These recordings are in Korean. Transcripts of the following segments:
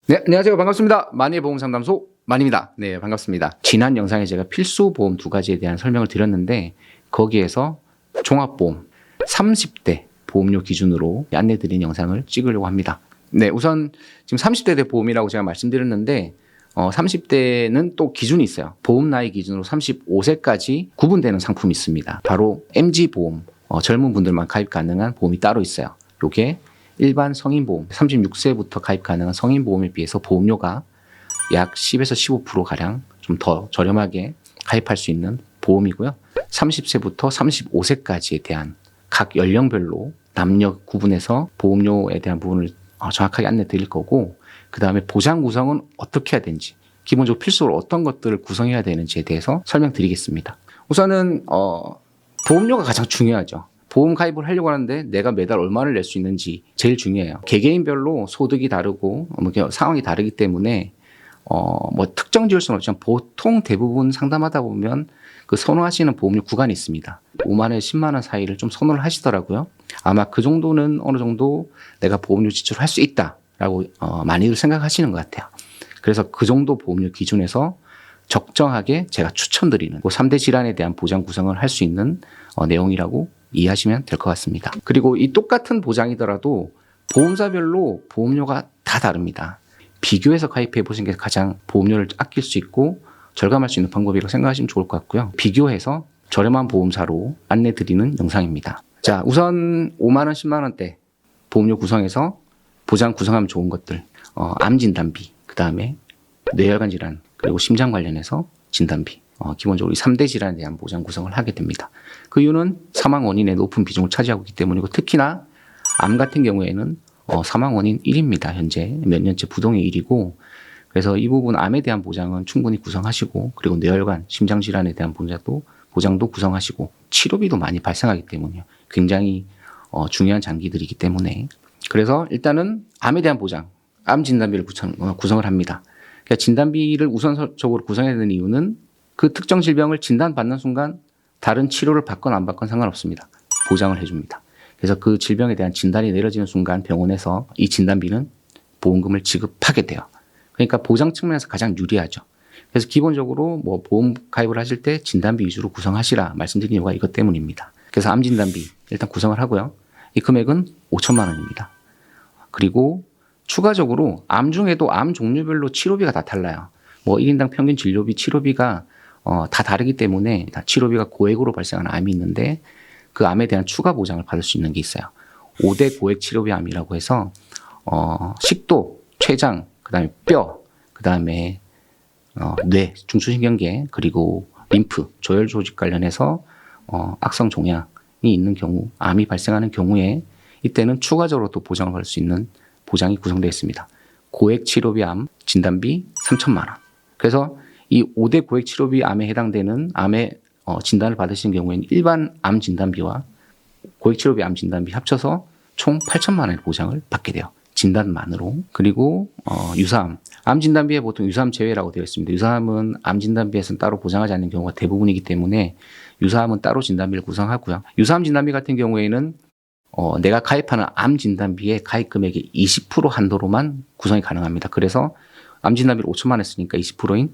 네, 안녕하세요. 반갑습니다. 마니의 보험 상담소 마니입니다. 네, 반갑습니다. 지난 영상에 제가 필수 보험 두 가지에 대한 설명을 드렸는데 거기에서 종합보험 30대 보험료 기준으로 안내드린 영상을 찍으려고 합니다. 네, 우선 지금 30대 대 보험이라고 제가 말씀드렸는데 30대는 또 기준이 있어요. 보험 나이 기준으로 35세까지 구분되는 상품이 있습니다. 바로 MG보험, 젊은 분들만 가입 가능한 보험이 따로 있어요. 요게 일반 성인보험 36세부터 가입 가능한 성인보험에 비해서 보험료가 약 10에서 15%가량 좀 더 저렴하게 가입할 수 있는 보험이고요. 30세부터 35세까지에 대한 각 연령별로 남녀 구분해서 보험료에 대한 부분을 정확하게 안내 드릴 거고, 그 다음에 보장 구성은 어떻게 해야 되는지, 기본적으로 필수로 어떤 것들을 구성해야 되는지에 대해서 설명드리겠습니다. 우선은 보험료가 가장 중요하죠. 보험 가입을 하려고 하는데 내가 매달 얼마를 낼 수 있는지 제일 중요해요. 개개인별로 소득이 다르고 상황이 다르기 때문에 특정 지을 수는 없지만 보통 대부분 상담하다 보면 그 선호하시는 보험료 구간이 있습니다. 5만 원, 10만 원 사이를 좀 선호를 하시더라고요. 아마 그 정도는 어느 정도 내가 보험료 지출을 할 수 있다라고 많이들 생각하시는 것 같아요. 그래서 그 정도 보험료 기준에서 적정하게 제가 추천드리는 3대 질환에 대한 보장 구성을 할 수 있는 내용이라고 이해하시면 될 것 같습니다. 그리고 이 똑같은 보장이더라도 보험사별로 보험료가 다 다릅니다. 비교해서 가입해 보시는 게 가장 보험료를 아낄 수 있고 절감할 수 있는 방법이라고 생각하시면 좋을 것 같고요. 비교해서 저렴한 보험사로 안내 드리는 영상입니다. 자, 우선 5만 원, 10만 원대 보험료 구성에서 보장 구성하면 좋은 것들, 암 진단비, 그 다음에 뇌혈관 질환, 그리고 심장 관련해서 진단비, 기본적으로 이 3대 질환에 대한 보장 구성을 하게 됩니다. 그 이유는 사망 원인의 높은 비중을 차지하고 있기 때문이고, 특히나 암 같은 경우에는 사망 원인 1위입니다. 현재 몇 년째 부동의 1위고, 그래서 이 부분 암에 대한 보장은 충분히 구성하시고, 그리고 뇌혈관, 심장 질환에 대한 보장도 구성하시고, 치료비도 많이 발생하기 때문에 굉장히 중요한 장기들이기 때문에, 그래서 일단은 암에 대한 보장, 암 진단비를 구성을 합니다. 그러니까 진단비를 우선적으로 구성해야 되는 이유는 그 특정 질병을 진단받는 순간 다른 치료를 받건 안 받건 상관없습니다. 보장을 해줍니다. 그래서 그 질병에 대한 진단이 내려지는 순간 병원에서 이 진단비는 보험금을 지급하게 돼요. 그러니까 보장 측면에서 가장 유리하죠. 그래서 기본적으로 보험 가입을 하실 때 진단비 위주로 구성하시라 말씀드린 이유가 이것 때문입니다. 그래서 암 진단비 일단 구성을 하고요. 이 금액은 5천만 원입니다. 그리고 추가적으로 암 중에도 암 종류별로 치료비가 다 달라요. 1인당 평균 진료비, 치료비가 다 다르기 때문에 치료비가 고액으로 발생하는 암이 있는데 그 암에 대한 추가 보장을 받을 수 있는 게 있어요. 5대 고액 치료비 암이라고 해서 식도, 췌장, 그다음에 뼈, 그다음에 뇌, 중추신경계, 그리고 림프, 조혈 조직 관련해서 악성 종양이 있는 경우, 암이 발생하는 경우에 이때는 추가적으로 또 보장을 받을 수 있는 보장이 구성되어 있습니다. 고액 치료비 암 진단비 3천만 원. 그래서 이 5대 고액 치료비 암에 해당되는 암의 진단을 받으시는 경우에는 일반 암 진단비와 고액 치료비 암 진단비 합쳐서 총 8천만 원의 보장을 받게 돼요. 진단만으로. 그리고 유사암. 암 진단비에 보통 유사암 제외라고 되어 있습니다. 유사암은 암 진단비에서는 따로 보장하지 않는 경우가 대부분이기 때문에 유사암은 따로 진단비를 구성하고요. 유사암 진단비 같은 경우에는 내가 가입하는 암 진단비의 가입 금액의 20% 한도로만 구성이 가능합니다. 그래서 암 진단비를 5천만 원 했으니까 20%인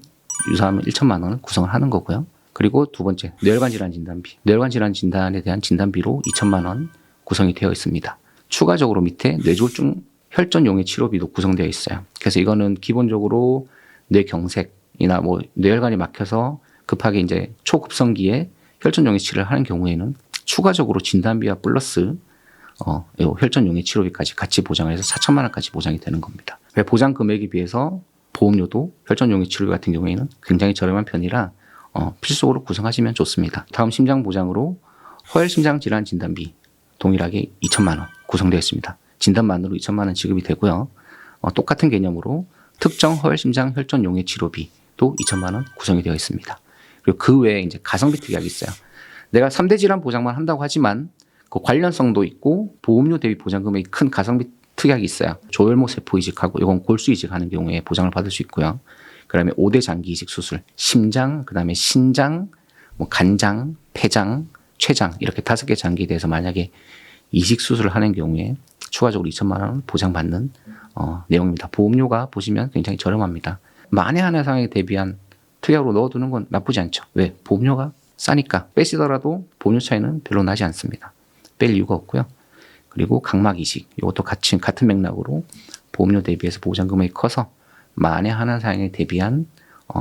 유사암은 1천만 원을 구성을 하는 거고요. 그리고 두 번째, 뇌혈관 질환 진단비. 뇌혈관 질환 진단에 대한 진단비로 2천만 원 구성이 되어 있습니다. 추가적으로 밑에 뇌졸중 혈전용의 치료비도 구성되어 있어요. 그래서 이거는 기본적으로 뇌경색이나 뇌혈관이 막혀서 급하게 이제 초급성기에 혈전용의 치료를 하는 경우에는 추가적으로 진단비와 플러스 혈전용의 치료비까지 같이 보장을 해서 4천만 원까지 보장이 되는 겁니다. 보장 금액에 비해서 보험료도 혈전용의 치료비 같은 경우에는 굉장히 저렴한 편이라 필수적으로 구성하시면 좋습니다. 다음 심장 보장으로 허혈심장 질환 진단비 동일하게 2천만 원 구성되어 있습니다. 진단만으로 2천만 원 지급이 되고요. 똑같은 개념으로 특정 허혈심장 혈전용의 치료비도 2천만 원 구성이 되어 있습니다. 그리고 그 외에 이제 가성비 특약이 있어요. 내가 3대 질환 보장만 한다고 하지만 그 관련성도 있고 보험료 대비 보장 금액이 큰 가성비 특약이 있어요. 조혈모 세포 이식하고 이건 골수 이식하는 경우에 보장을 받을 수 있고요. 그다음에 5대 장기 이식 수술, 심장, 그다음에 신장, 간장, 폐장, 췌장 이렇게 5개 장기에 대해서 만약에 이식 수술을 하는 경우에 추가적으로 2천만 원 보장받는 내용입니다. 보험료가 보시면 굉장히 저렴합니다. 만에 하나 상황에 대비한 특약으로 넣어두는 건 나쁘지 않죠. 왜? 보험료가 싸니까. 빼시더라도 보험료 차이는 별로 나지 않습니다. 뺄 이유가 없고요. 그리고 각막 이식, 이것도 같은 맥락으로 보험료 대비해서 보장 금액이 커서 만에 하나 상황에 대비한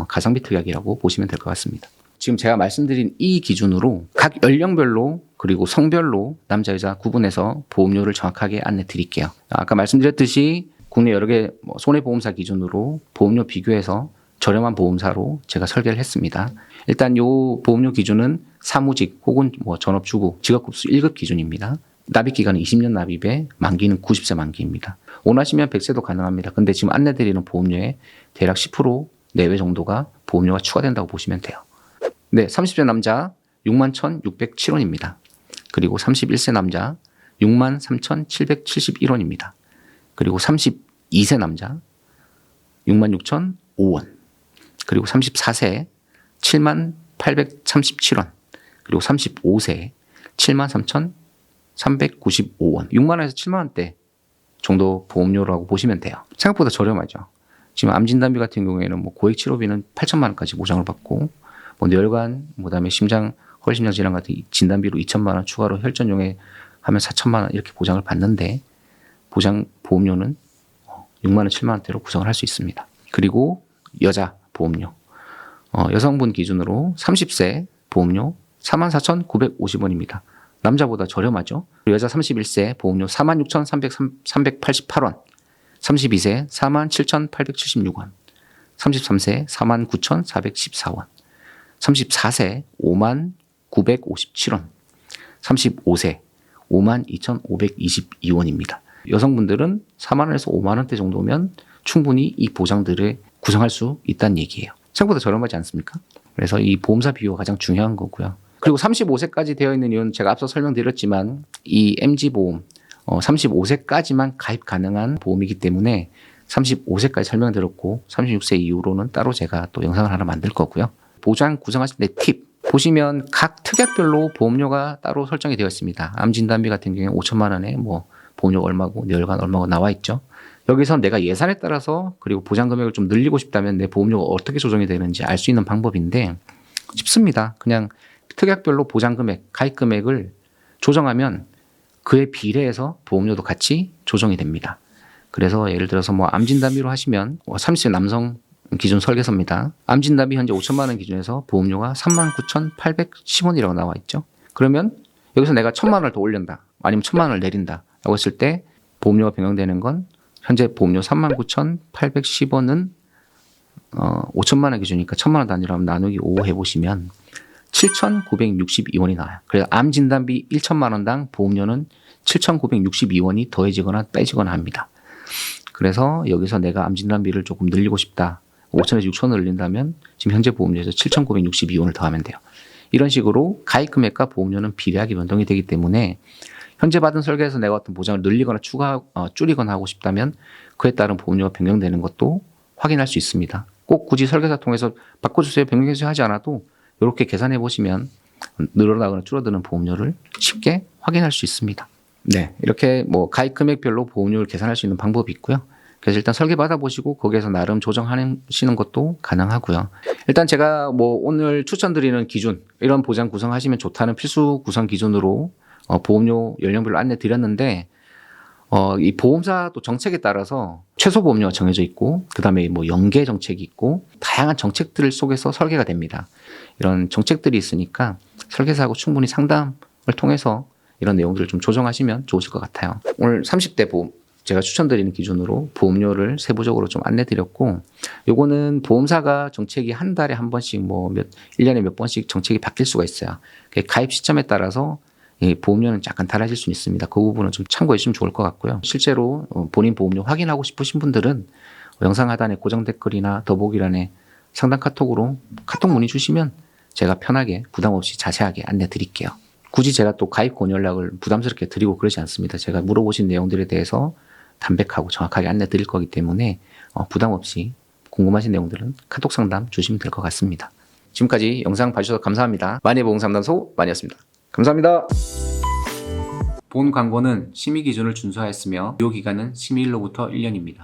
가성비 특약이라고 보시면 될 것 같습니다. 지금 제가 말씀드린 이 기준으로 각 연령별로 그리고 성별로 남자 여자 구분해서 보험료를 정확하게 안내 드릴게요. 아까 말씀드렸듯이 국내 여러 개 손해보험사 기준으로 보험료 비교해서 저렴한 보험사로 제가 설계를 했습니다. 일단 이 보험료 기준은 사무직 혹은 전업주부 직업급수 1급 기준입니다. 납입기간은 20년 납입에 만기는 90세 만기입니다. 원하시면 100세도 가능합니다. 근데 지금 안내드리는 보험료에 대략 10% 내외 정도가 보험료가 추가된다고 보시면 돼요. 네, 30세 남자 61,607원입니다. 그리고 31세 남자 63,771원입니다. 그리고 32세 남자 66,005원. 그리고 34세 78,337원. 그리고 35세 73,395원. 6만원에서 7만원대 정도 보험료라고 보시면 돼요. 생각보다 저렴하죠. 지금 암진단비 같은 경우에는 고액 치료비는 8천만원까지 보장을 받고 뇌혈관, 그다음에 심장, 허리심장 질환 같은 진단비로 2천만 원 추가로 혈전용에 하면 4천만 원 이렇게 보장을 받는데 보험료는 6만 원, 7만 원대로 구성을 할 수 있습니다. 그리고 여자 보험료. 여성분 기준으로 30세 보험료 44,950원입니다. 남자보다 저렴하죠. 여자 31세 보험료 46,388원. 32세 47,876원. 33세 49,414원. 34세 59,957원, 35세 52,522원입니다. 여성분들은 4만원에서 5만원대 정도면 충분히 이 보장들을 구성할 수 있다는 얘기예요. 생각보다 저렴하지 않습니까? 그래서 이 보험사 비교가 가장 중요한 거고요. 그리고 35세까지 되어 있는 이유는 제가 앞서 설명드렸지만 이 MG보험 35세까지만 가입 가능한 보험이기 때문에 35세까지 설명드렸고 36세 이후로는 따로 제가 또 영상을 하나 만들 거고요. 보장 구성하실 때 팁 보시면 각 특약별로 보험료가 따로 설정이 되어 있습니다. 암진단비 같은 경우에 5천만 원에 보험료가 얼마고 뇌혈관 얼마고 나와 있죠. 여기서 내가 예산에 따라서 그리고 보장 금액을 좀 늘리고 싶다면 내 보험료가 어떻게 조정이 되는지 알 수 있는 방법인데 쉽습니다. 그냥 특약별로 보장 금액, 가입 금액을 조정하면 그에 비례해서 보험료도 같이 조정이 됩니다. 그래서 예를 들어서 암진단비로 하시면 30세 남성 기준 설계서입니다. 암진단비 현재 5천만 원 기준에서 보험료가 39,810원이라고 나와 있죠. 그러면 여기서 내가 1,000만 원을 더 올린다. 아니면 1,000만 원을 내린다. 라고 했을 때 보험료가 변경되는 건 현재 보험료 39,810원은 5천만 원 기준이니까 1,000만 원 단위로 하면 나누기 5 해보시면 7,962원이 나와요. 그래서 암진단비 1,000만 원당 보험료는 7,962원이 더해지거나 빼지거나 합니다. 그래서 여기서 내가 암진단비를 조금 늘리고 싶다. 5천에서 6천을 늘린다면 지금 현재 보험료에서 7,962원을 더하면 돼요. 이런 식으로 가입 금액과 보험료는 비례하게 변동이 되기 때문에 현재 받은 설계에서 내가 어떤 보장을 늘리거나 줄이거나 하고 싶다면 그에 따른 보험료가 변경되는 것도 확인할 수 있습니다. 꼭 굳이 설계사 통해서 바꿔주세요, 변경해주세요 하지 않아도 이렇게 계산해 보시면 늘어나거나 줄어드는 보험료를 쉽게 확인할 수 있습니다. 네, 이렇게 가입 금액별로 보험료를 계산할 수 있는 방법이 있고요. 그래서 일단 설계 받아보시고 거기에서 나름 조정하시는 것도 가능하고요. 일단 제가 오늘 추천드리는 기준, 이런 보장 구성하시면 좋다는 필수 구성 기준으로 보험료 연령별로 안내 드렸는데 이 보험사 또 정책에 따라서 최소 보험료가 정해져 있고 그다음에 연계 정책이 있고 다양한 정책들 속에서 설계가 됩니다. 이런 정책들이 있으니까 설계사하고 충분히 상담을 통해서 이런 내용들을 좀 조정하시면 좋으실 것 같아요. 오늘 30대 보험 제가 추천드리는 기준으로 보험료를 세부적으로 좀 안내드렸고 요거는 보험사가 정책이 한 달에 한 번씩 1년에 몇 번씩 정책이 바뀔 수가 있어요. 가입 시점에 따라서 보험료는 약간 달라질 수 있습니다. 그 부분은 좀 참고해 주시면 좋을 것 같고요. 실제로 본인 보험료 확인하고 싶으신 분들은 영상 하단에 고정 댓글이나 더보기란에 상담 카톡으로 카톡 문의 주시면 제가 편하게 부담 없이 자세하게 안내 드릴게요. 굳이 제가 또 가입 권유 연락을 부담스럽게 드리고 그러지 않습니다. 제가 물어보신 내용들에 대해서 담백하고 정확하게 안내 드릴 거기 때문에 부담 없이 궁금하신 내용들은 카톡 상담 주시면 될 것 같습니다. 지금까지 영상 봐주셔서 감사합니다. 마니보험상담소 마니였습니다. 감사합니다. 본 광고는 심의 기준을 준수하였으며 유효 기간은 심의일로부터 1년입니다.